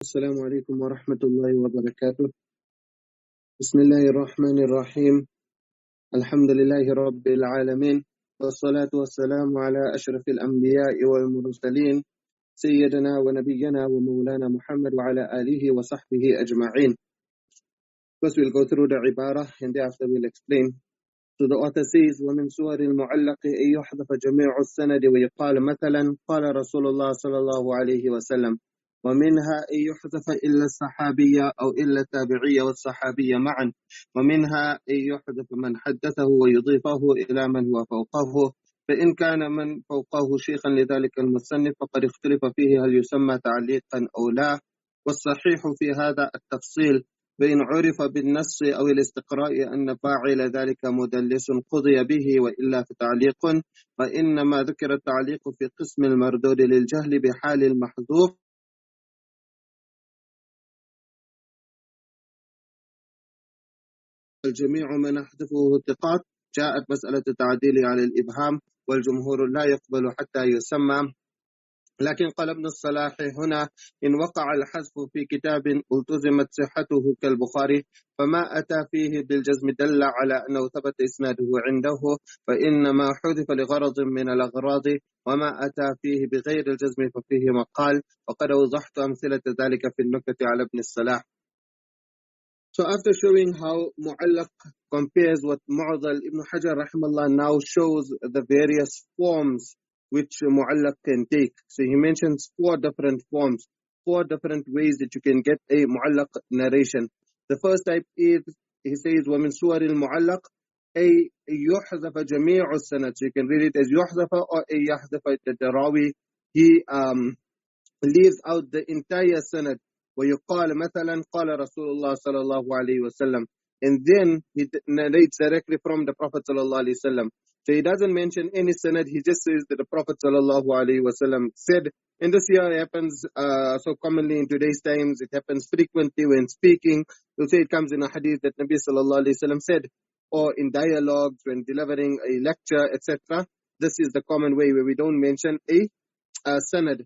السلام عليكم ورحمة الله وبركاته. بسم الله الرحمن الرحيم. الحمد لله رب العالمين، والصلاة والسلام على أشرف الأنبياء والمرسلين سيدنا ونبينا ومولانا محمد وعلى آله وصحبه أجمعين. First we'll go through the ibarah and thereafter we'll explain. So the author says, ومن صور المعلق أن يحذف جميع السند ويقال مثلا قال رسول الله صلى الله عليه وسلم، ومنها أن يحذف إلا الصحابية أو إلا التابعية والصحابية معا، ومنها أن يحذف من حدثه ويضيفه إلى من هو فوقه، فإن كان من فوقه شيخا لذلك المصنف فقد اختلف فيه هل يسمى تعليقا أو لا، والصحيح في هذا التفصيل، فإن عرف بالنص أو الاستقراء أن فاعل ذلك مدلس قضي به، وإلا فتعليق، فإنما ذكر التعليق في قسم المردود للجهل بحال المحذوف، الجميع من أحذفه الثقات. جاءت مسألة التعديل على الإبهام والجمهور لا يقبل حتى يسمى، لكن قال ابن الصلاح هنا إن وقع الحذف في كتاب التزمت صحته كالبخاري فما أتى فيه بالجزم دل على أنه ثبت إسناده عنده، فإنما حذف لغرض من الأغراض، وما أتى فيه بغير الجزم ففيه مقال، وقد وضحت أمثلة ذلك في النكتة على ابن الصلاح. So after showing how Mu'allaq compares what Mu'adhal, Ibn Hajar rahimahullah now shows the various forms which Mu'allaq can take. So he mentions 4 different forms, 4 different ways that you can get a Mu'allaq narration. The first type is, he says, وَمِن سُوَرِ الْمُعَلَّقِ أي يحذف جميع السند. So you can read it as يحذف or أي يحذف the rawi. He leaves out the entire sanad. ويقال مثلا قال رسول الله صلى الله عليه وسلم, and then he narrates directly from the Prophet صلى الله عليه وسلم. So he doesn't mention any sanad, he just says that the Prophet صلى الله عليه وسلم said. And this here happens so commonly in today's times. It happens frequently when speaking. You'll say it comes in a hadith that Nabi صلى الله عليه وسلم said, or in dialogues when delivering a lecture, etc. This is the common way where we don't mention a sanad.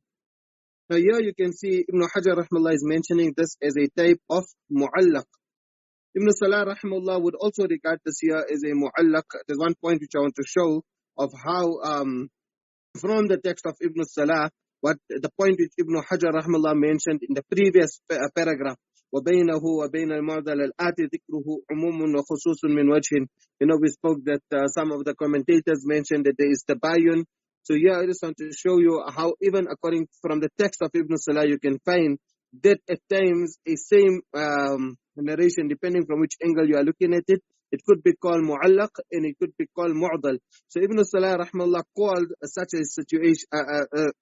Now here you can see Ibn Hajar rahimahullah is mentioning this as a type of mu'allaq. Ibn Salah rahimahullah would also regard this here as a mu'allaq. There's one point which I want to show of how from the text of Ibn Salah, what the point which Ibn Hajar rahimahullah mentioned in the previous paragraph, وَبَيْنَهُ وَبَيْنَ الْمُعْضَلِ الْآتِ ذِكْرُهُ عُمُومٌ وَخُصُوصٌ مِنْ وَجْهٍ. We spoke that some of the commentators mentioned that there is tabayun. So here I just want to show you how even according from the text of Ibn Salah you can find that at times a same narration, depending from which angle you are looking at it, it could be called mu'allaq and it could be called mu'dal. So Ibn Salah rahmallah called such a situation,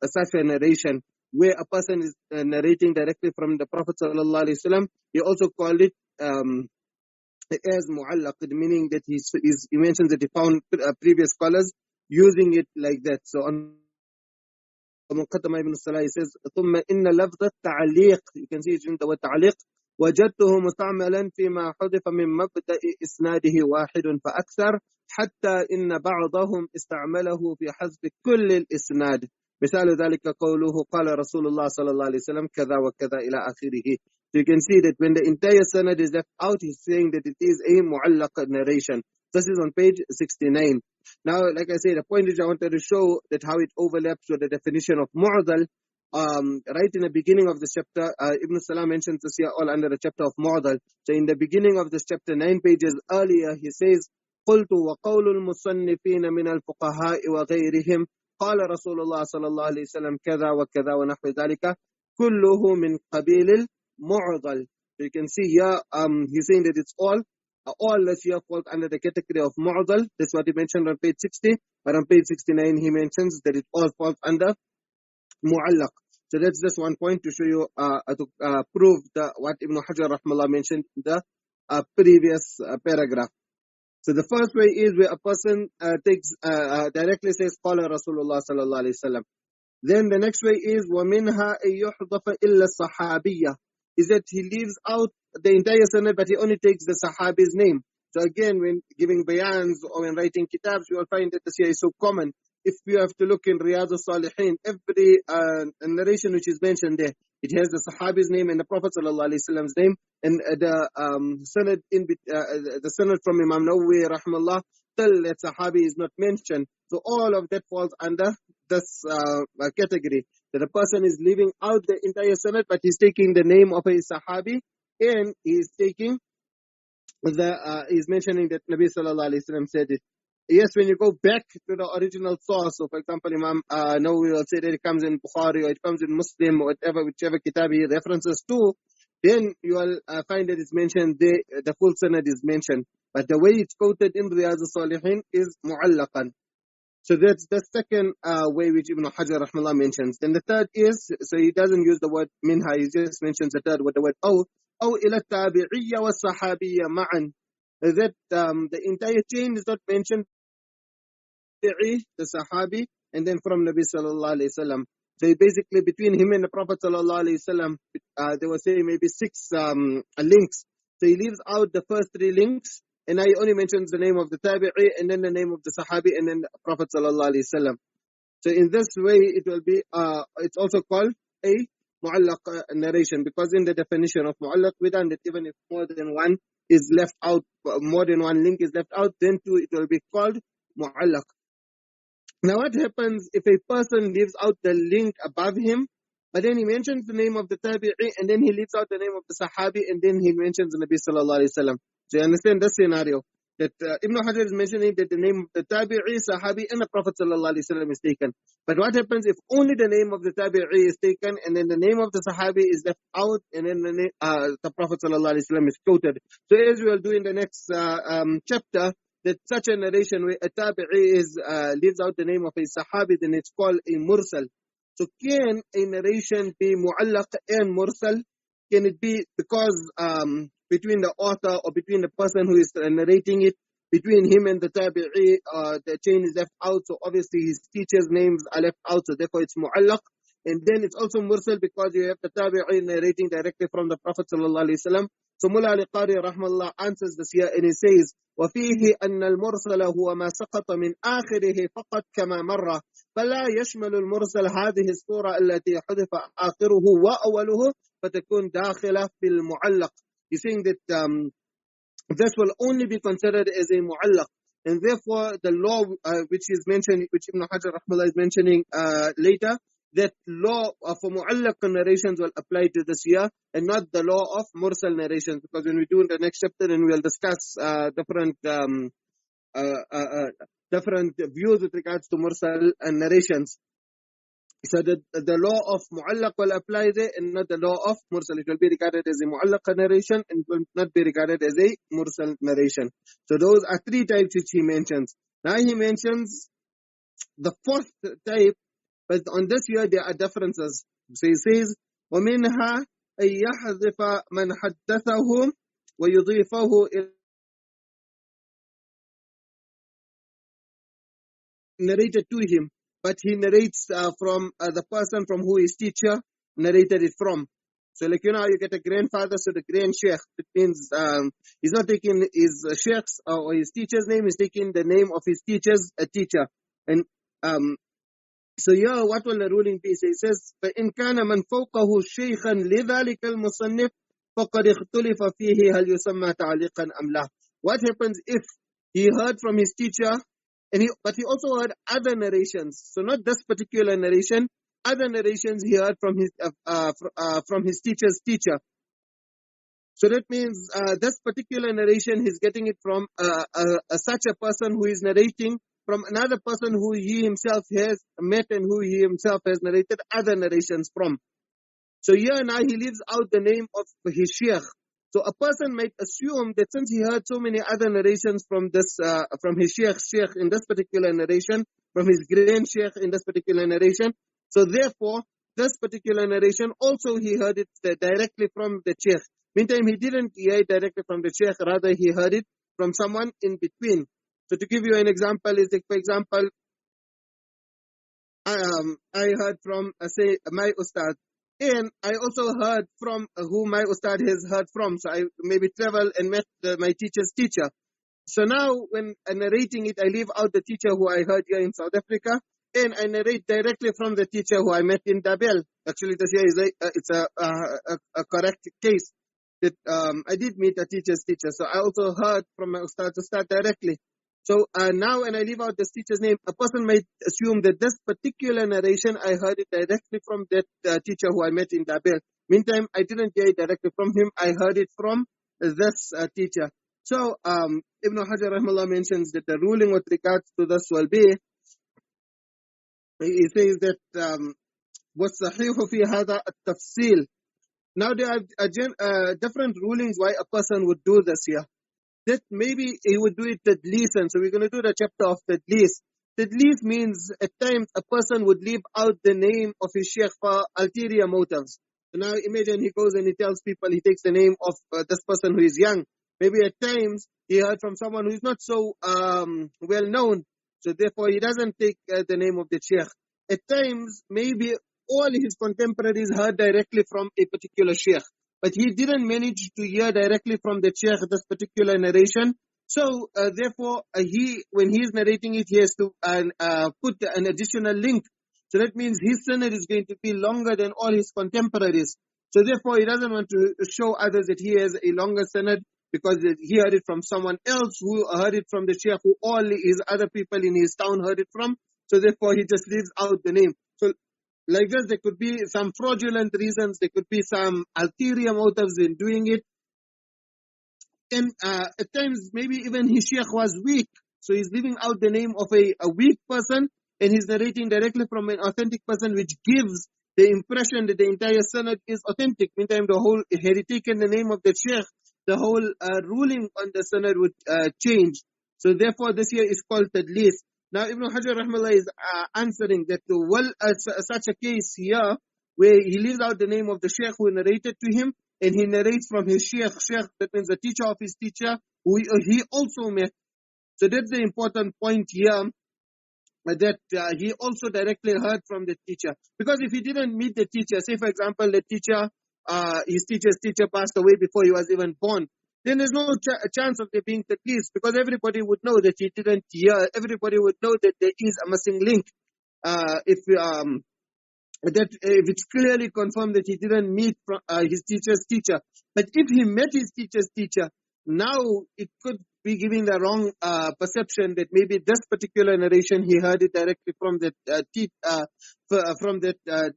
such a narration where a person is narrating directly from the Prophet sallallahu alaihi wasallam. He also called it as mu'allaq, meaning that he mentions that he found previous scholars using it like that. So on Muqaddamah Ibn Salah he says, ثم إن لفظ التعليق, you can see it in the word تعليق, وجدته مستعملا فيما حذف من مبدأ إسناده واحد فأكثر حتى إن بعضهم استعمله في حذف كل الإسناد. مثال ذلك قوله قال رسول الله صلى الله عليه وسلم كذا وكذا إلى آخره. So you can see that when the entire sanad is left out, he's saying that it is a mu'allaq narration. This is on page 69. Now, like I said, the point which I wanted to show that how it overlaps with the definition of mu'adhal. Right in the beginning of this chapter, Ibn Salah mentions this here all under the chapter of mu'adhal. So in the beginning of this chapter, 9 pages earlier, he says, قُلْتُ وَقَوْلُ الْمُصَنِّفِينَ مِنَ الْفُقَهَاءِ وَغَيْرِهِمْ قال رسول الله صلى الله عليه وسلم كذا وكذا ونحو ذلك كله من قبيل المعضل. So you can see here, he's saying that it's all that here falls under the category of mu'adhal. That's what he mentioned on page 60. But on page 69, he mentions that it all falls under mu'allaq. So that's just one point to show you, to prove what Ibn Hajar rahmallah mentioned in the previous paragraph. So the first way is where a person takes directly says qala Rasulullah sallallahu alaihi wasallam. Then the next way is وَمِنْهَا أَن يُحْضَفَ إِلَّا الصَّحَابِيَّةِ, is that he leaves out the entire sanad but he only takes the sahabi's name. So again, when giving bayans or when writing kitabs, you will find that this here is so common. If you have to look in Riyadh al-Salihin, every narration which is mentioned there, It has the Sahabi's name and the Prophet ﷺ's name, and the sanad from Imam Nawawi rahimahullah till that Sahabi is not mentioned. So all of that falls under this category, that a person is leaving out the entire sanad, but he's taking the name of a Sahabi, and he's taking he's mentioning that Nabi sallallahu alaihi wasallam said it. Yes, when you go back to the original source, so for example, Imam Nawawi will say that it comes in Bukhari or it comes in Muslim or whatever, whichever kitab he references to, then you will find that it's mentioned, the full sanad is mentioned. But the way it's quoted in Rijāzah Salihin is mu'allaqan. So that's the second way which Ibn Hajar rahmallah mentions. Then the third is, so he doesn't use the word minha, he just mentions the third with the word أو إلى التابعية والصحابية معا. That the entire chain is not mentioned, the Sahabi, and then from Nabi sallallahu alayhi wasallam. So basically between him and the Prophet sallallahu alayhi wasallam, they were saying maybe 6 links. So he leaves out the first 3 links, and now he only mentions the name of the Tabi'i, and then the name of the Sahabi, and then the Prophet sallallahu alayhi wasallam. So in this way, it will be, it's also called a mu'allaq narration, because in the definition of mu'allaq, we done that even if more than one is left out, more than one link is left out, then too it will be called mu'allaq. Now what happens if a person leaves out the link above him, but then he mentions the name of the Tabi'i, and then he leaves out the name of the Sahabi, and then he mentions the Nabi sallallahu alayhi wasallam? So you understand this scenario? That Ibn Hajar is mentioning that the name of the Tabi'i, Sahabi, and the Prophet sallallahu alayhi wasallam is taken. But what happens if only the name of the Tabi'i is taken, and then the name of the Sahabi is left out, and then the Prophet sallallahu alayhi wasallam is quoted? So as we will do in the next chapter, that such a narration where a Tabi'i leaves out the name of a Sahabi, then it's called a mursal. So can a narration be mu'allaq and mursal? Can it be because between the author or between the person who is narrating it, between him and the Tabi'i, the chain is left out, so obviously his teachers' names are left out, so therefore it's mu'allaq. And then it's also mursal because you have the Tabi'i narrating directly from the Prophet sallallahu alaihi wasallam. So Mullah al-Qari rahmallah answers this here, and he says, وَفِيهِ أَنَّ الْمُرْسَلَ هُوَ مَا سَقَطَ مِنْ آخِرِهِ فَقَدْ كَمَا مَرَّ فَلَا يَشْمَلُ الْمُرْسَلَ هذه الصورة التي حذف آخِرُه وأوله فتكون داخلة في المعلق. He's saying that this will only be considered as a mu'allaq, and therefore the law which is mentioned, which Ibn Hajar rahmallah is mentioning later, that law for mu'allaq narrations will apply to this year, and not the law of mursal narrations, because when we do in the next chapter, then we'll discuss different views with regards to mursal narrations. So the law of mu'allaq will apply there, and not the law of mursal. It will be regarded as a mu'allaq narration, and will not be regarded as a mursal narration. So those are 3 types which he mentions. Now he mentions the 4th type, but on this here there are differences. So he says, وَمِنْهَا أَن يَحْذِفَ مَنْ حَدَّثَهُ وَيُضِيفَهُ إِلَى narrated to him, but he narrates from the person from who his teacher narrated it from. So like, you know, you get a grandfather, so the grand sheikh, it means he's not taking his sheikh's or his teacher's name, he's taking the name of his teacher's teacher. And so here, what will the ruling be? So he says, فَإِنْ كَانَ مَنْ فَوْقَهُ شَيْخًا لِذَلِكَ الْمُصَنِّفِ فَقَدْ اخْتُلِفَ فِيهِ هَلْ يُسَمَّى تَعْلِيقًا أَمْ لَهُ. What happens if he heard from his teacher, but he also heard other narrations? So not this particular narration, other narrations he heard from his teacher's teacher. So that means this particular narration, he's getting it from such a person who is narrating from another person who he himself has met and who he himself has narrated other narrations from. So here now he leaves out the name of his sheikh. So a person might assume that since he heard so many other narrations from this, from his sheikh in this particular narration, from his grand sheikh in this particular narration, so therefore this particular narration also he heard it directly from the sheikh. Meantime, he didn't hear it directly from the sheikh, rather he heard it from someone in between. So to give you an example, is like, for example, I heard from, say, my ustad, and I also heard from who my ustad has heard from. So I maybe travel and met my teacher's teacher. So now when I'm narrating it, I leave out the teacher who I heard here in South Africa, and I narrate directly from the teacher who I met in Dabel. Actually, this here is it's a correct case that I did meet a teacher's teacher. So I also heard from my ustad to start directly. So now when I leave out this teacher's name, a person might assume that this particular narration, I heard it directly from that teacher who I met in Dabel. Meantime, I didn't hear it directly from him. I heard it from this teacher. So Ibn Hajar rahimahullah mentions that the ruling with regards to this will be, he says that وَالصَّحِيحُ فِي هَذَا التَّفْصِيل. Now there are different rulings why a person would do this here. That maybe he would do it tadlisan. So we're going to do the chapter of tadlis. Tadlis means at times a person would leave out the name of his sheikh for ulterior motives. So now imagine he goes and he tells people, he takes the name of this person who is young. Maybe at times he heard from someone who is not so well known. So therefore he doesn't take the name of the sheikh. At times maybe all his contemporaries heard directly from a particular sheikh, but he didn't manage to hear directly from the sheikh this particular narration. So therefore when he is narrating it, he has to put an additional link. So that means his sanad is going to be longer than all his contemporaries. So therefore he doesn't want to show others that he has a longer sanad, because he heard it from someone else who heard it from the sheikh who all his other people in his town heard it from. So therefore he just leaves out the name. So like this, there could be some fraudulent reasons, there could be some ulterior motives in doing it. And at times, maybe even his sheikh was weak. So he's leaving out the name of a weak person, and he's narrating directly from an authentic person, which gives the impression that the entire sanad is authentic. Meantime, the whole, had he taken the name of the sheikh, the whole ruling on the sanad would change. So therefore, this here is called tadlis. Now, Ibn Hajar rahimahullah is answering that such a case here, where he leaves out the name of the sheikh who narrated to him, and he narrates from his sheikh, that means the teacher of his teacher, who he also met. So that's the important point here, that he also directly heard from the teacher. Because if he didn't meet the teacher, say for example, the teacher, his teacher's teacher passed away before he was even born, then there's no chance of there being tadlis, because everybody would know that he didn't hear, everybody would know that there is a missing link. If it's clearly confirmed that he didn't meet his teacher's teacher. But if he met his teacher's teacher, now it could be giving the wrong perception that maybe this particular narration he heard it directly from that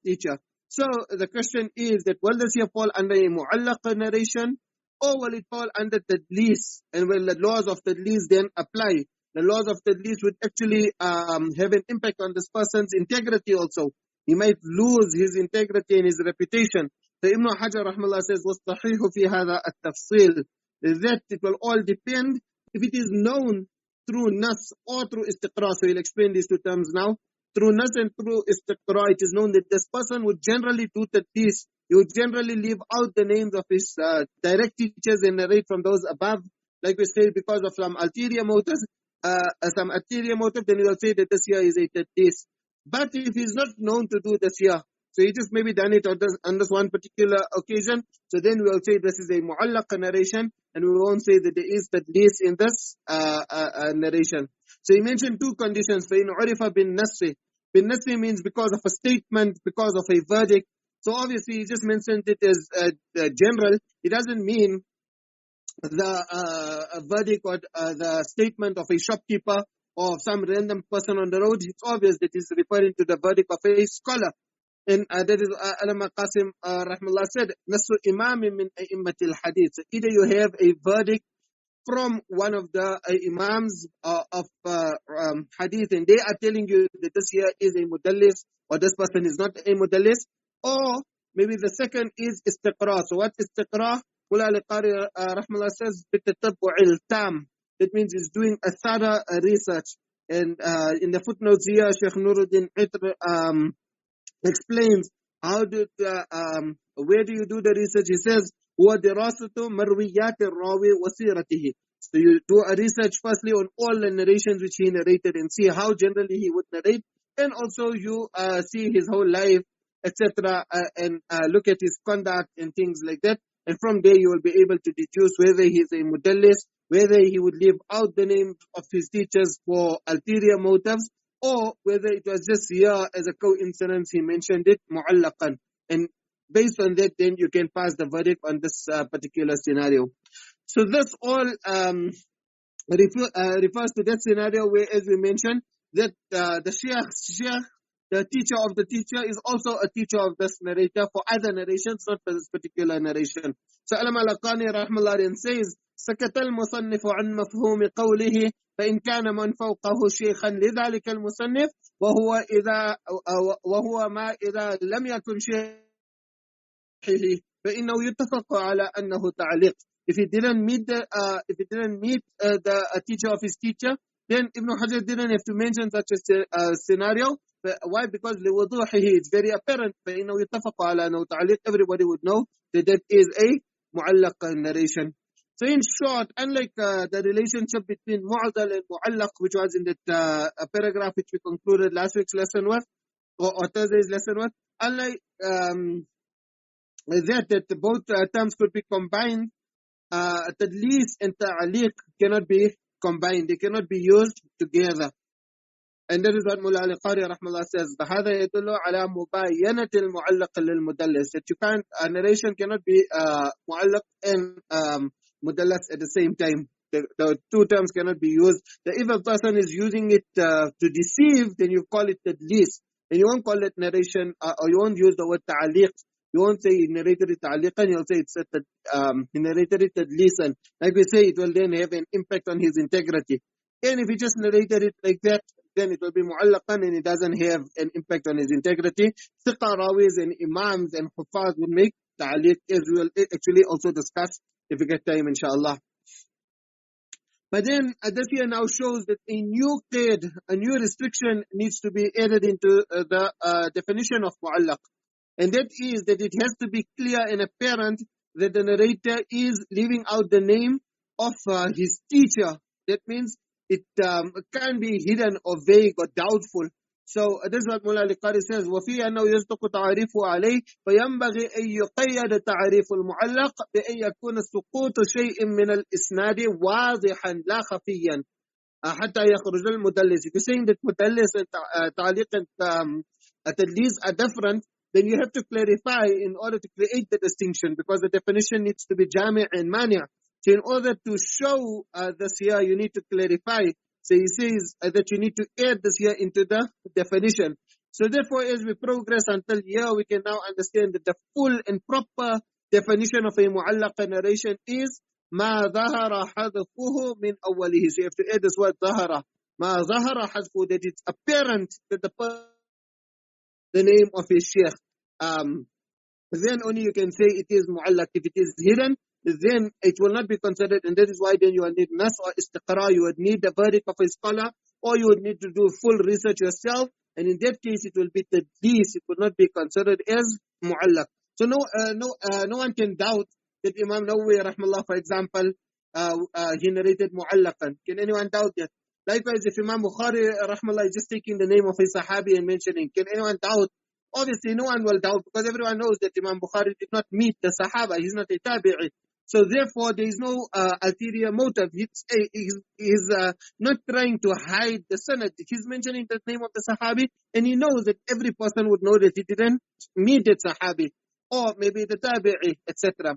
teacher. So the question is that will this here fall under a mu'allaq narration, or will it fall under tadlis? And will the laws of tadlis then apply? The laws of tadlis would actually have an impact on this person's integrity also. He might lose his integrity and his reputation. So Ibn Hajar rahmallah says, وَالصَّحِيحُ فِي هَذَا التَّفْصِيل, that it will all depend if it is known through nas or through istiqra. So he'll explain these two terms now. Through nas and through istiqra, it is known that this person would generally do tadlis. He would generally leave out the names of his direct teachers and narrate from those above. Like we say, because of some ulterior motives, then he will say that this here is a tadlis. But if he's not known to do this here, so he just maybe done it on this one particular occasion, so then we'll say this is a mu'allaq narration, and we won't say that there is tadlis in this narration. So he mentioned two conditions. فَإِنْ عُرِفَ بِالنَّسِّ. Bin-nassi means because of a statement, because of a verdict. So obviously he just mentioned it as general. It doesn't mean the verdict or the statement of a shopkeeper or of some random person on the road. It's obvious that he's referring to the verdict of a scholar. And that is Alama Qasim rahmallah said, Nasu imam min a'immatil hadith. So either you have a verdict from one of the imams of hadith, and they are telling you that this here is a mudallis, or this person is not a mudallis, or maybe the second is istiqra. So what is istiqra? Qula al-Qari rahmallah says, bitatabbu'il tam. That means he's doing a thorough research. And in the footnotes here, Sheikh Nuruddin Itr explains where do you do the research? He says, هو دراسة مرويات الراوي وسيرته. So you do a research firstly on all the narrations which he narrated and see how generally he would narrate, and also you see his whole life, etc., and look at his conduct and things like that. And from there you will be able to deduce whether he is a mudallis, whether he would leave out the names of his teachers for ulterior motives, or whether it was just here as a coincidence he mentioned it mu'allaqan. And based on that, then you can pass the verdict on this particular scenario. So this all refers to that scenario where, as we mentioned, that the sheikh, the teacher of the teacher, is also a teacher of this narrator for other narrations, not for this particular narration. So Alam al-Laqani rahmallah says, سكت المصنف عن مفهوم قوله فإن كان من فوقه شيخا لذلك المصنف وهو ما إذا لم يكن شيخه فإنه يتفق على أنه تعليق. If he didn't meet the teacher of his teacher, then Ibn Hajar didn't have to mention such a scenario. Why? Because لوضوحه, it's very apparent. فإنه يتفق على أنه تعليق. Everybody would know that that is a mu'allaq narration. So in short, unlike the relationship between mu'adal and mu'allaq, which was in that paragraph which we concluded last week's lesson with, or Thursday's lesson with, unlike that both terms could be combined, tadlis and ta'liq cannot be combined. They cannot be used together. And that is what Mullah al-Qari rahmallah says. هذا يدل على مباينة المعلق للمدلس. That you can't, a narration cannot be mu'allaq and mudallas at the same time. The two terms cannot be used. If a person is using it to deceive, then you call it tadlis. And you won't call it narration, or you won't use the word ta'liq. You won't say he narrated it ta'liqan, you'll say it's he narrated it tadlisan. Like we say, it will then have an impact on his integrity. And if he just narrated it like that, then it will be mu'allaqan and it doesn't have an impact on his integrity. Thiqa rawis and imams and huffaz will make ta'liq, as we will actually also discuss if we get time, inshallah. But then this here now shows that a new qaid, a new restriction needs to be added into the definition of mu'allaq. And that is that it has to be clear and apparent that the narrator is leaving out the name of his teacher. That means it can't be hidden or vague or doubtful. So this is what Mullah al-Qari says, وَفِي أَنَّهُ يَصْدُقُ تَعْرِيفُ عَلَيْهِ فَيَنْبَغِي أَن يُقَيَّدَ تَعْرِيفُ الْمُعَلَّقِ بأن يكون سقوط شيء من الإسناد واضحا لا خفيا حتى يخرج المدلس. If you're saying that mudallis and ta'liq and tadlis are different, then you have to clarify in order to create the distinction, because the definition needs to be jami' and mani'. So in order to show this here, you need to clarify. So he says that you need to add this here into the definition. So therefore, as we progress until here, we can now understand that the full and proper definition of a mu'allaq narration is ما ظهر حذفه من أوله. So you have to add this word ظهر. ما ظهر حذفه, that it's apparent that the name of his sheikh. Then only you can say it is mu'allaq. If it is hidden, then it will not be considered, and that is why then you will need nas or istiqra. You would need the verdict of a scholar, or you would need to do full research yourself, and in that case it will be tadlis. It would not be considered as mu'allaq. So no one can doubt that Imam Nawawi rahmallah, for example, he narrated mu'allaqan. Can anyone doubt that? Likewise, if Imam Bukhari rahmallah is just taking the name of a sahabi and mentioning, can anyone doubt? Obviously, no one will doubt, because everyone knows that Imam Bukhari did not meet the Sahaba. He's not a tabi'i. So therefore, there is no ulterior motive. He's not trying to hide the sanad. He's mentioning the name of the Sahabi, and he knows that every person would know that he didn't meet that Sahabi, or maybe the tabi'i, etc.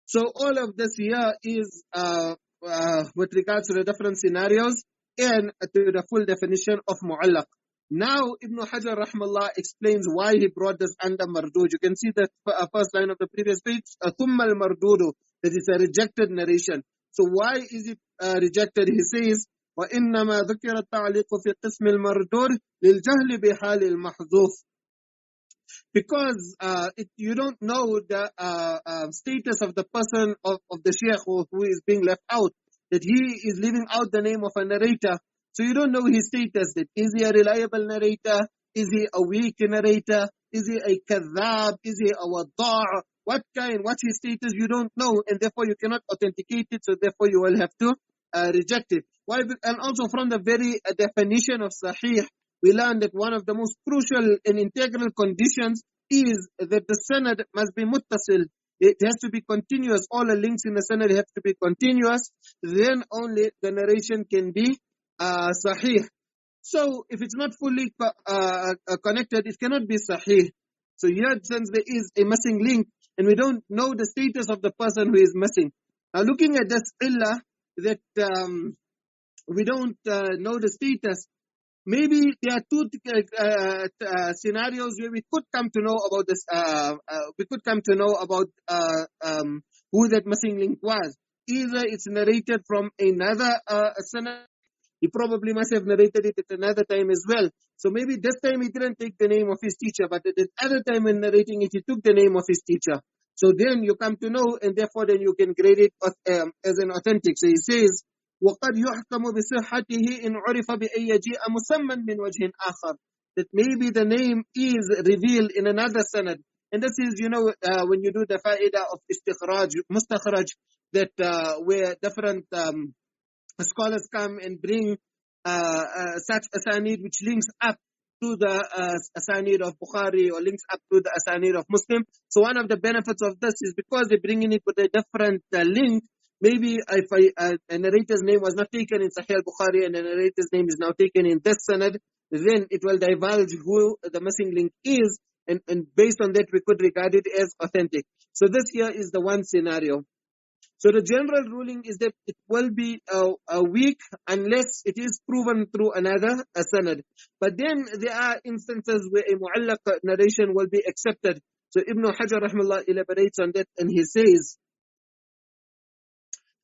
So all of this here is with regards to the different scenarios and to the full definition of mu'allaq. Now, Ibn Hajar rahmallah explains why he brought this under mardud. You can see the first line of the previous page, ثُمَّ الْمَرْدُودُ, that is a rejected narration. So why is it rejected? He says, وَإِنَّمَا ذُكِرَ التَّعْلِيقُ فِي قِسْمِ الْمَرْدُودِ لِلْجَهْلِ بِحَالِ الْمَحْذُوفِ. Because you don't know the status of the person of the sheikh who is being left out, that he is leaving out the name of a narrator. So you don't know his status. That is he a reliable narrator? Is he a weak narrator? Is he a kadhab? Is he a wada'? What kind? What's his status? You don't know, and therefore you cannot authenticate it. So therefore you will have to reject it. Why? And also from the very definition of sahih, we learn that one of the most crucial and integral conditions is that the sanad must be muttasil. It has to be continuous. All the links in the sanad have to be continuous. Then only the narration can be sahih. So if it's not fully connected, it cannot be sahih. So here, since there is a missing link, and we don't know the status of the person who is missing. Now looking at this illah, that we don't know the status, maybe there are two scenarios where we could come to know about this. We could come to know about who that missing link was. Either it's narrated from another sanad. He probably must have narrated it at another time as well. So maybe this time he didn't take the name of his teacher, but at the other time when narrating it, he took the name of his teacher. So then you come to know, and therefore then you can grade it as an authentic. So he says, وَقَدْ يُحْكَمُ بِصِحَّتِهِ إِنْ عُرِفَ بِأَنْ يَجِيءَ مُسَمًّى مِنْ وَجْهٍ آخَرٍ. That maybe the name is revealed in another sanad. And this is, when you do the fa'idah of istikhraj, mustakhraj, that where different scholars come and bring such asanid which links up to the asanid of Bukhari or links up to the asanid of Muslim. So one of the benefits of this is because they're bringing it with a different link. Maybe if a narrator's name was not taken in Sahih al-Bukhari and a narrator's name is now taken in this sanad, then it will divulge who the missing link is, and based on that we could regard it as authentic. So this here is the one scenario. So the general ruling is that it will be weak unless it is proven through another sanad. But then there are instances where a mu'allaq narration will be accepted. So Ibn Hajar rahimahullah elaborates on that, and he says,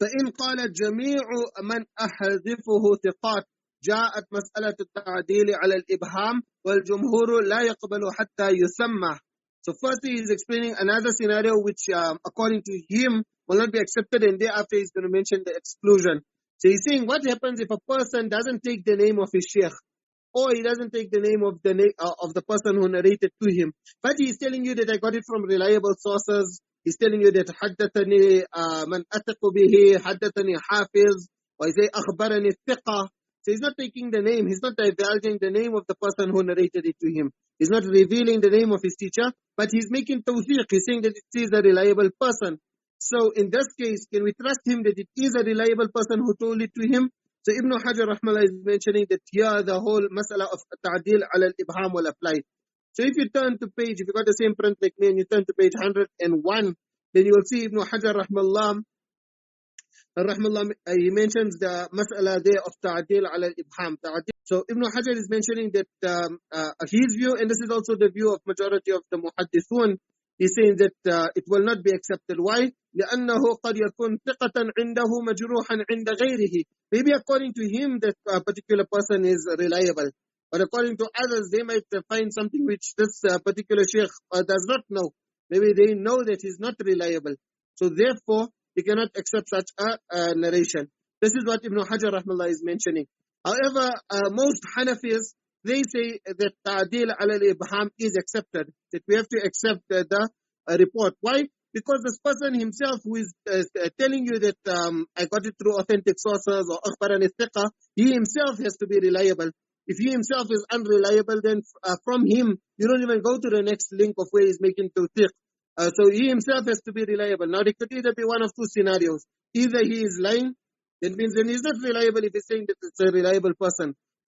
فإن قال جميع من أحذفه ثقات جاءت مسألة التعديل على الإبهام والجمهور لا يقبل حتى يسمى. So firstly he is explaining another scenario which according to him will not be accepted, and thereafter he's going to mention the exclusion. So he's saying what happens if a person doesn't take the name of his sheikh, or he doesn't take the name of the person who narrated to him, but he's telling you that I got it from reliable sources. He's telling you that حدثني من أثق به, حدثني حافظ, or he say أخبرني الثقة. So he's not taking the name, he's not divulging the name of the person who narrated it to him. He's not revealing the name of his teacher, but he's making tawfiq. He's saying that it is a reliable person. So in this case, can we trust him that it is a reliable person who told it to him? So Ibn Hajar rahmallah is mentioning that here the whole mas'ala of ta'dil ala al-ibham will apply. So if you turn to page, if you got the same print like me and you turn to page 101, then you will see Ibn Hajar rahmallah, he mentions the mas'ala there of ta'dil ala al-ibham. So Ibn Hajar is mentioning that his view, and this is also the view of majority of the muhaddithun, he's saying that it will not be accepted. Why? لأنه قد يكون ثقة عنده مجروحا عند غيره. Maybe according to him that a particular person is reliable, but according to others they might find something which this particular sheikh does not know. Maybe they know that he's not reliable, so therefore he cannot accept such a narration. This is what Ibn Hajar rahmallah is mentioning. However, most Hanafis, they say that ta'dil ala al-ibham is accepted, that we have to accept the report. Why? Because this person himself who is telling you that I got it through authentic sources or akhbarani thiqa, he himself has to be reliable. If he himself is unreliable, then from him, you don't even go to the next link of where he's making tawfiq. So he himself has to be reliable. Now, it could either be one of two scenarios. Either he is lying, that means then he's not reliable if he's saying that it's a reliable person.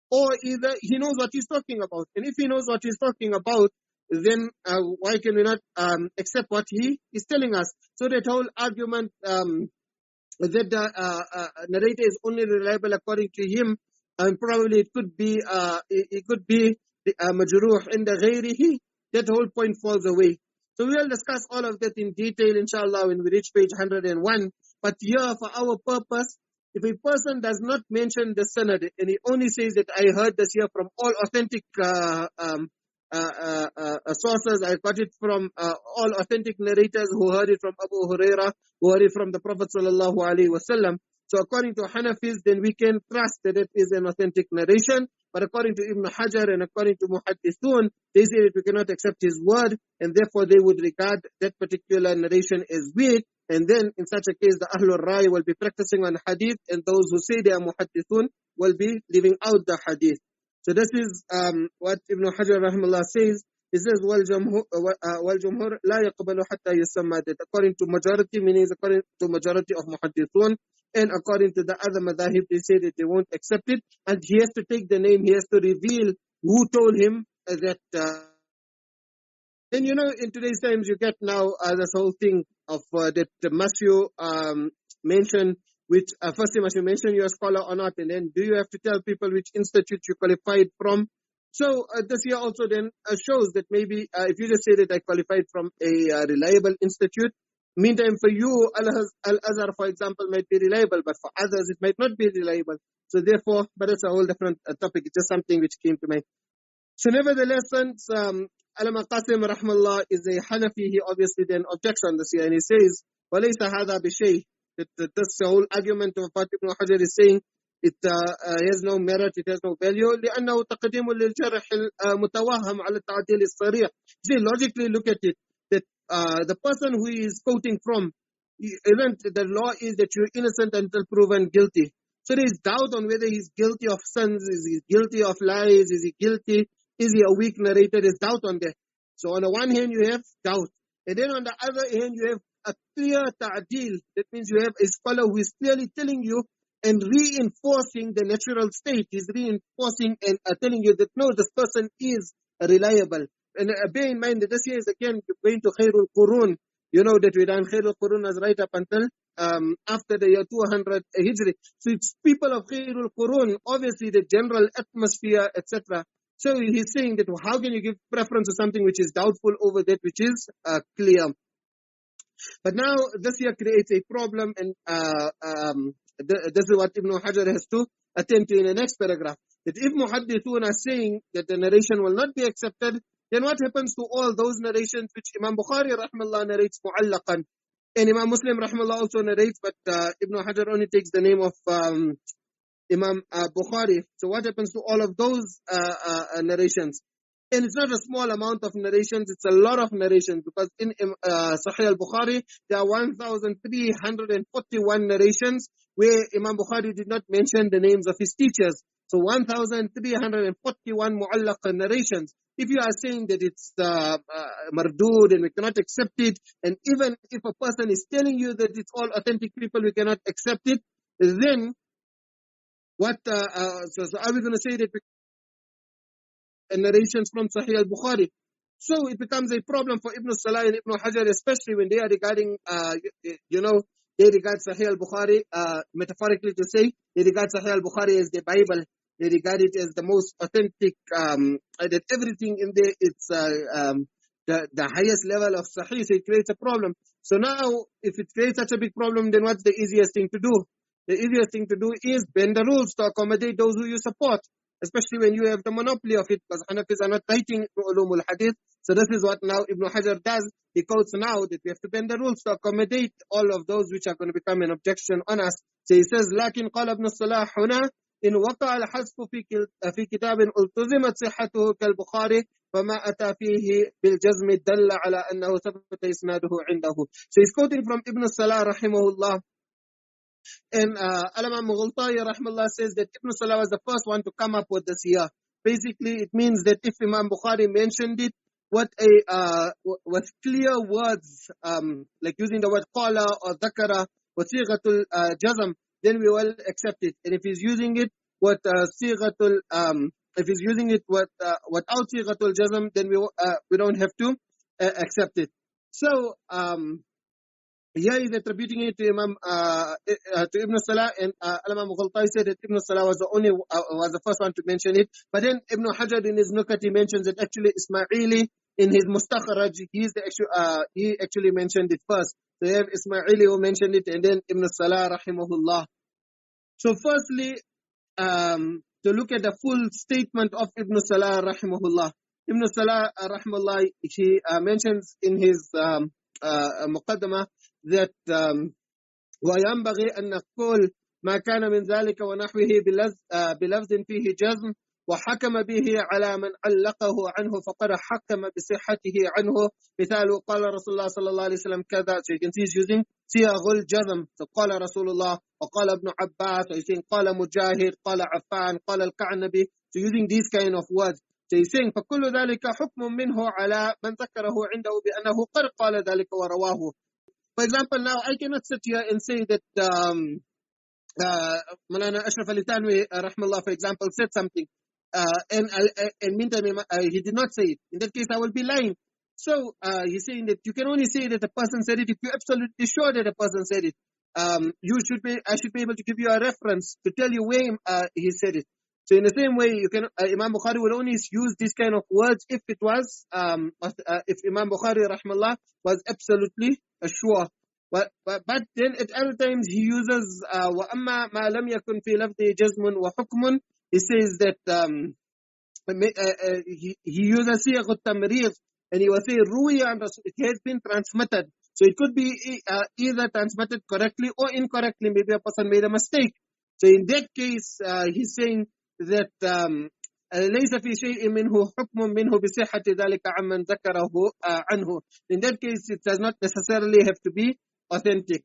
Or either he knows what he's talking about. And if he knows what he's talking about, then why can we not accept what he is telling us? So that whole argument that the narrator is only reliable according to him, and probably it could be majruh inda ghayrihi, that whole point falls away. So we will discuss all of that in detail inshallah when we reach page 101. But here for our purpose, if a person does not mention the sanad and he only says that I heard this here from all authentic sources, I got it from all authentic narrators who heard it from Abu Huraira, who heard it from the Prophet sallallahu alaihi wasallam. So according to Hanafis, then we can trust that it is an authentic narration. But according to Ibn Hajar and according to Muhaddithun, they say that we cannot accept his word, and therefore they would regard that particular narration as weak. And then in such a case, the Ahlul Rai will be practicing on Hadith, and those who say they are Muhaddithun will be leaving out the Hadith. So this is what Ibn Hajar rahimahullah says, It says, وَالْجُمْهُرْ لَا يَقْبَلُ حَتَّى يُسَمَّى, that according to majority, meaning according to majority of muhaddithun, and according to the other madhahib, they say that they won't accept it, and he has to take the name, he has to reveal who told him that. And in today's times, you get now this whole thing of that must you mention which, first you must you mention you're a scholar or not, and then do you have to tell people which institute you qualified from. So this here also then shows that maybe if you just say that I qualified from a reliable institute, meantime for you, Al-Azhar, for example, might be reliable, but for others it might not be reliable. So therefore, but it's a whole different topic. It's just something which came to mind. So nevertheless, since Alama Qasim rahmallah is a Hanafi, he obviously then objects on this here, and he says, وَلَيْسَ هَذَا بِشَيْءٍ, that this whole argument of what Ibn Hajar is saying, it has no merit, it has no value. لأنه تقديم للجرح المتوهم على التعديل الصريح. See, logically look at it, that the person who he is quoting from, isn't the law is that you're innocent until proven guilty. So there is doubt on whether he's guilty of sins, is he guilty of lies, is he guilty, is he a weak narrator? There's doubt on that. So on the one hand you have doubt, and then on the other hand you have a clear ta'dil. That means you have a scholar who is clearly telling you and reinforcing the natural state. He's reinforcing and telling you that no, this person is reliable. And bear in mind that this year is again going to Khairul Qurun. You know that we done Khairul Qurun as right up until after the year 200 Hijri. So it's people of Khairul Qurun, obviously the general atmosphere, etc. So he's saying that how can you give preference to something which is doubtful over that which is clear? But now this here creates a problem, and this is what Ibn Hajar has to attend to in the next paragraph. That if muhaddithun are saying that the narration will not be accepted, then what happens to all those narrations which Imam Bukhari rahmallah narrates mu'allaqan, and Imam Muslim rahmallah also narrates, but Ibn Hajar only takes the name of Imam Bukhari. So what happens to all of those narrations? And it's not a small amount of narrations, it's a lot of narrations, because in Sahih al-Bukhari, there are 1,341 narrations where Imam Bukhari did not mention the names of his teachers. So 1,341 mu'allaq narrations. If you are saying that it's mardood and we cannot accept it, and even if a person is telling you that it's all authentic people, we cannot accept it, then what, so are we going to say that narrations from Sahih al-Bukhari? So it becomes a problem for Ibn Salah and Ibn Hajar, especially when they are regarding, they regard Sahih al-Bukhari, metaphorically to say, they regard Sahih al-Bukhari as the Bible. They regard it as the most authentic, that everything in there, it's the highest level of Sahih, so it creates a problem. So now, if it creates such a big problem, then what's the easiest thing to do? The easiest thing to do is bend the rules to accommodate those who you support, especially when you have the monopoly of it, because Hanafis are not writing ulumul hadith. So this is what now Ibn Hajar does. He quotes now that we have to bend the rules to accommodate all of those which are going to become an objection on us. So he says, لكن قال ابن الصلاح هنا إن وقع الحذف في كتاب التزمت صحته كالبخاري فما أتى فيه بالجزم دل على أنه ثبت إسناده عنده. So he's quoting from Ibn Salah rahimahullah. And Alama Mughultai rahmallah says that Ibn Salah was the first one to come up with this here. Basically, it means that if Imam Bukhari mentioned it, with clear words, like using the word qala or dhakara, with sighatul jazm, then we will accept it. And if he's using it with sighatul, if he's using it without sighatul jazm, then we don't have to accept it. So here he's attributing it to Imam to Ibn Salah, and Alama Mughultai said that Ibn Salah was the first one to mention it. But then Ibn Hajar in his Nukat, he mentions that actually Ismaili in his Mustakhraj, he actually mentioned it first. So you have Ismaili who mentioned it, and then Ibn Salah rahimahullah. So firstly, to look at the full statement of Ibn Salah rahimahullah. Ibn Salah rahimahullah, he mentions in his مقدمة that وينبغي أن نقول ما كان من ذلك ونحوه بلفظ فيه جزم وحكم به على من علقه عنه فقد حكم بصحته عنه. مثال قال رسول الله صلى الله عليه وسلم كذا. So you can see he's using صيغ الجزم. So قال رسول الله وقال ابن عباس. So he's saying قال مجاهد قال عفان قال الكعنبي. So using these kind of words. So he's saying فكل ذلك حكم منه على من ذكره عنده بأنه قد قال ذلك ورواه. For example, now I cannot sit here and say that Malana Ashraf Ali Tanwi, rahmallah, for example, said something, and meantime he did not say it. In that case, I will be lying. So he's saying that you can only say that the person said it if you're absolutely sure that the person said it. I should be able to give you a reference to tell you where he said it. So in the same way, you can Imam Bukhari will only use this kind of words if it was if Imam Bukhari rahmallah was absolutely sure. But then at other times he uses وَأَمَّا مَا لَمْ يَكُنْ فِي لَفْظِهِ جَزْمٌ وَحُكْمٌ. He says that he uses صيغ التمريض, and he will say روي عن رسول, it has been transmitted. So it could be either transmitted correctly or incorrectly. Maybe a person made a mistake. So in that case, he's saying that ليس في شيء منه حكم منه بصحة ذلك عمن ذكره عنه. In that case, it does not necessarily have to be authentic.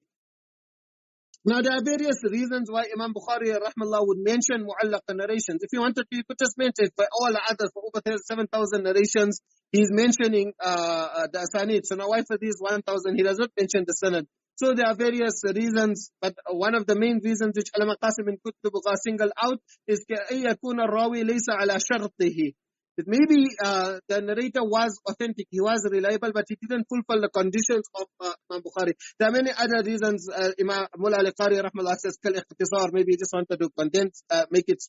Now, there are various reasons why Imam Bukhari rahmallah would mention mu'allaq narrations. If you wanted to, you could just mention it. For all others, for over 7,000 narrations, he's mentioning the asanid. So now why for these 1,000, he does not mention the sanad. So there are various reasons, but one of the main reasons which Ulama Qasim bin Kutub single out is كَأَيْ يَكُونَ الرَّاوِي لَيْسَ عَلَى شَرْطِهِ. That maybe the narrator was authentic, he was reliable, but he didn't fulfill the conditions of Imam Bukhari. There are many other reasons. Imam Mullah al-Qari rahmallah says, kal-ikhtisar, maybe he just wanted to condense, make it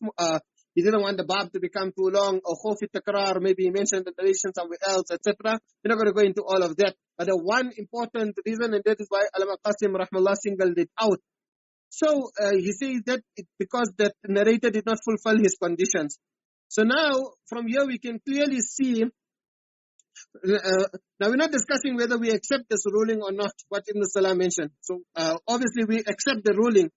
he didn't want the bab to become too long, or khawf takrar, maybe he mentioned the narration somewhere else, etc. We're not going to go into all of that. But the one important reason, and that is why Allama Qasim rahmallah singled it out. So he says that because that narrator did not fulfill his conditions. So now, from here we can clearly see, now we're not discussing whether we accept this ruling or not, what Ibn Salah mentioned. So obviously we accept the ruling,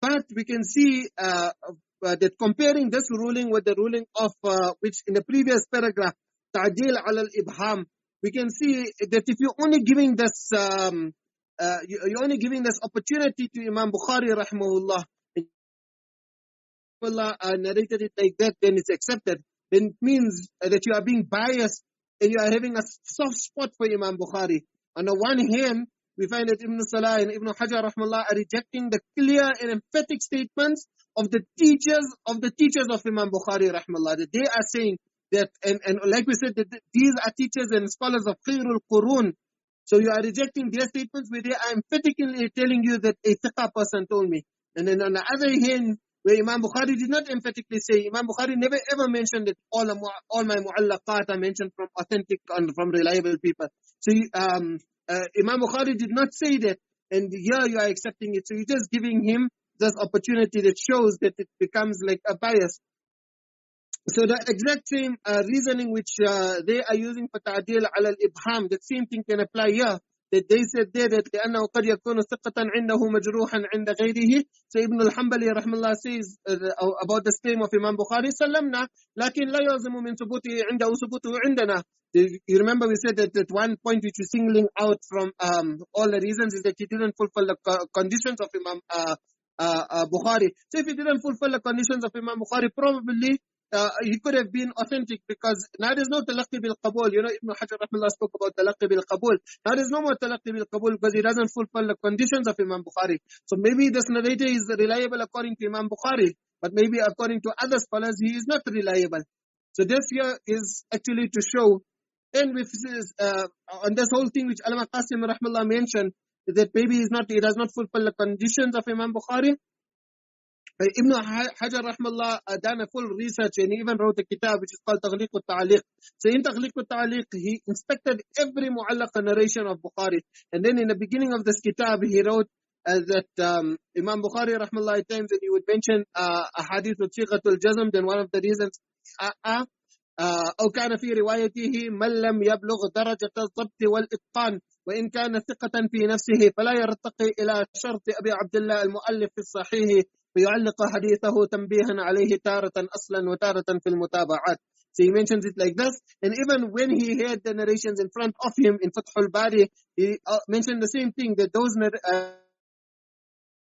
but we can see that comparing this ruling with the ruling of, which in the previous paragraph, ta'dil ala al-ibham, we can see that if you're only giving this, you're only giving this opportunity to Imam Bukhari rahimahullah, Allah narrated it like that, then it's accepted. Then it means that you are being biased and you are having a soft spot for Imam Bukhari. On the one hand, we find that Ibn Salah and Ibn Hajar rahmallah are rejecting the clear and emphatic statements of the teachers of Imam Bukhari rahmallah. That they are saying that, and like we said, that these are teachers and scholars of Khairul Qurun. So you are rejecting their statements where they are emphatically telling you that a thiqa person told me. And then on the other hand, where Imam Bukhari did not emphatically say, Imam Bukhari never ever mentioned that all my mu'allaqat are mentioned from authentic and from reliable people. So Imam Bukhari did not say that, and here you are accepting it. So you're just giving him this opportunity that shows that it becomes like a bias. So the exact same reasoning which they are using for ta'dil ala al-ibham, that same thing can apply here. That they said there that لأنه قد يكون ثقة عنده مجروحا عند غيره. So Ibn al-Hanbali rahmallah says about the claim of Imam Bukhari, سلمنا لكن لا يلزم من ثبوته عنده ثبوته عندنا. You remember we said that one point which is singling out from all the reasons is that he didn't fulfill the conditions of Imam Bukhari. So if he didn't fulfill the conditions of Imam Bukhari, probably he could have been authentic, because now there's no talaqi bil qabul. You know, Ibn Hajar rahmallah spoke about talaqi bil qabul. Now there's no more talaqi bil qabul because he doesn't fulfill the conditions of Imam Bukhari. So maybe this narrator is reliable according to Imam Bukhari, but maybe according to other scholars he is not reliable. So this here is actually to show, and with this, on this whole thing which Allama Qasim rahmallah mentioned, that maybe he does not fulfill the conditions of Imam Bukhari. Ibn Hajar rahmallah done a full research, and he even wrote a kitab which is called Taghliq al-Ta'liq. So in Taghliq al-Ta'liq, he inspected every mu'allaq narration of Bukhari. And then in the beginning of this kitab, he wrote that Imam Bukhari rahmallah at times, and he would mention a hadith with sighatul jazm, then one of the reasons أو كان في روايته من لم يبلغ درجة الضبط والإتقان وإن كان ثقة في نفسه فلا يرتقي إلى شرط أبي عبد الله المؤلف في الصحيح فيعلق حديثه تنبيها عليه تارة أصلا وتارة في المتابعات. So he mentions it like this, and even when he had the narrations in front of him in Fathul Bari, he mentioned the same thing, that those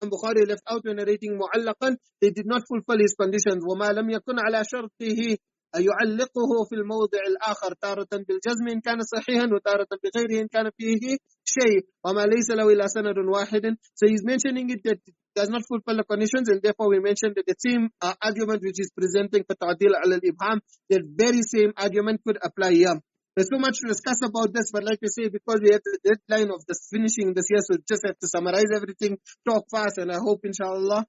Bukhari left out when narrating mu'allaqan, they did not fulfill his conditions. وَمَا لَمْ يَكُنْ عَلَى شَرْطِهِ يعلقه في الموضع الآخر تارة بالجزم إن كان صحيحا وتارة بغيره إن كان فيه شيء وما ليس له إلا سند واحد. So he's mentioning it that it does not fulfill the conditions, and therefore we mentioned that the same argument which is presenting for ta'dil al-ibham, that very same argument could apply here. There's so much to discuss about this, but like we say, because we have the deadline of this finishing this year, so we just have to summarize everything, talk fast, and I hope inshallah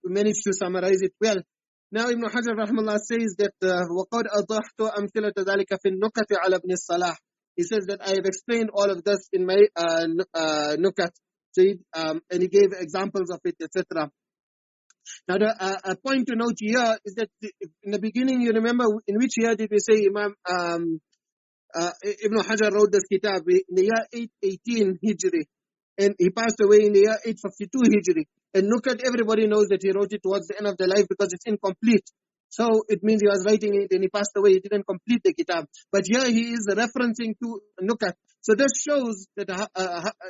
we manage to summarize it well. Now Ibn Hajar rahimahullah says that وَقَدْ أَضَحْتُ أَمْثِلَةَ ذَلِكَ فِي النُّكَةِ عَلَى ابْنِ الصَّلَاحِ. He says that I have explained all of this in my nukat. So and he gave examples of it, etc. Now a point to note here is that in the beginning, you remember in which year did we say Imam Ibn Hajar wrote this kitab? In the year 818 Hijri. And he passed away in the year 852 Hijri. And Nukat, everybody knows that he wrote it towards the end of the life because it's incomplete. So it means he was writing it and he passed away. He didn't complete the kitab. But here he is referencing to Nukat. So this shows that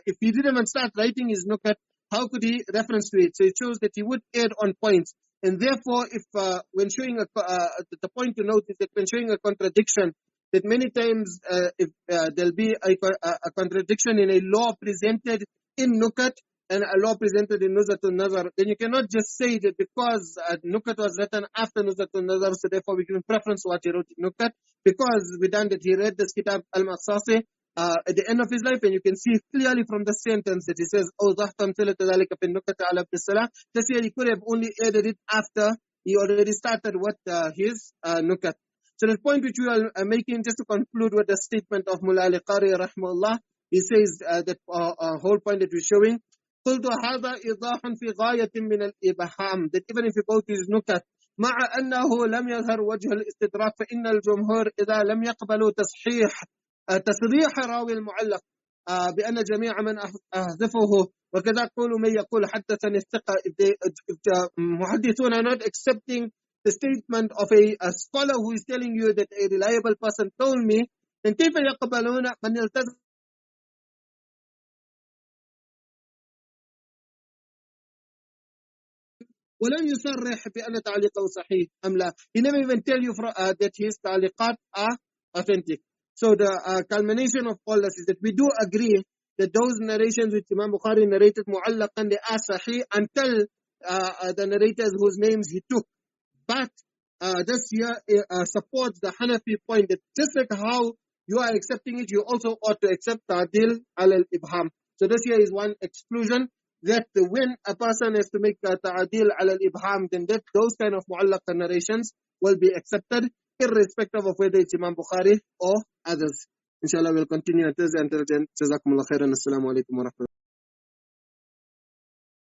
if he didn't even start writing his Nukat, how could he reference to it? So it shows that he would add on points. And therefore, if when showing the point to note is that when showing a contradiction, that many times if there'll be a contradiction in a law presented in Nukat and a law presented in Nuzha an-Naḍar, then you cannot just say that because Nukat was written after Nuzha an-Naḍar, so therefore we give preference to what he wrote in Nukat, because we done that he read this kitab al-Maqsasi at the end of his life, and you can see clearly from the sentence that he says, "Oh, this year he could have only added it after he already started what his Nukat." So the point which we are making, just to conclude with the statement of Mullah al-Qari rahimahullah, he says that whole point that we're showing, قلت هذا إيضاح في غاية من الإبهام, that even if you go to his nukat, مع أنه لم يظهر وجه الاستدراك فإن الجمهور إذا لم يقبلوا تصريح راوي المعلق بأن جميع من أحذفه وكذا قول من يقول حدثني الثقة, if محدثون are not accepting the statement of a scholar who is telling you that a reliable person told me, then كيف يقبلون من يلتزم ولم يصرح بأن تعليقه صحيح أم لا. He never even tell you that his تعليقات are authentic. So the culmination of all this is that we do agree that those narrations which Imam Bukhari narrated mu'allaqan, they are sahih until the narrators whose names he took. But this here supports the Hanafi point that just like how you are accepting it, you also ought to accept ta'dil al-ibham. So this here is one exclusion, that when a person has to make ta'dil al-ibham, then those kind of mu'allaq narrations will be accepted, irrespective of whether it's Imam Bukhari or others. Inshallah, we'll continue until then. Jazakumullah khairan. Assalamu alaikum wa rahmatullahi.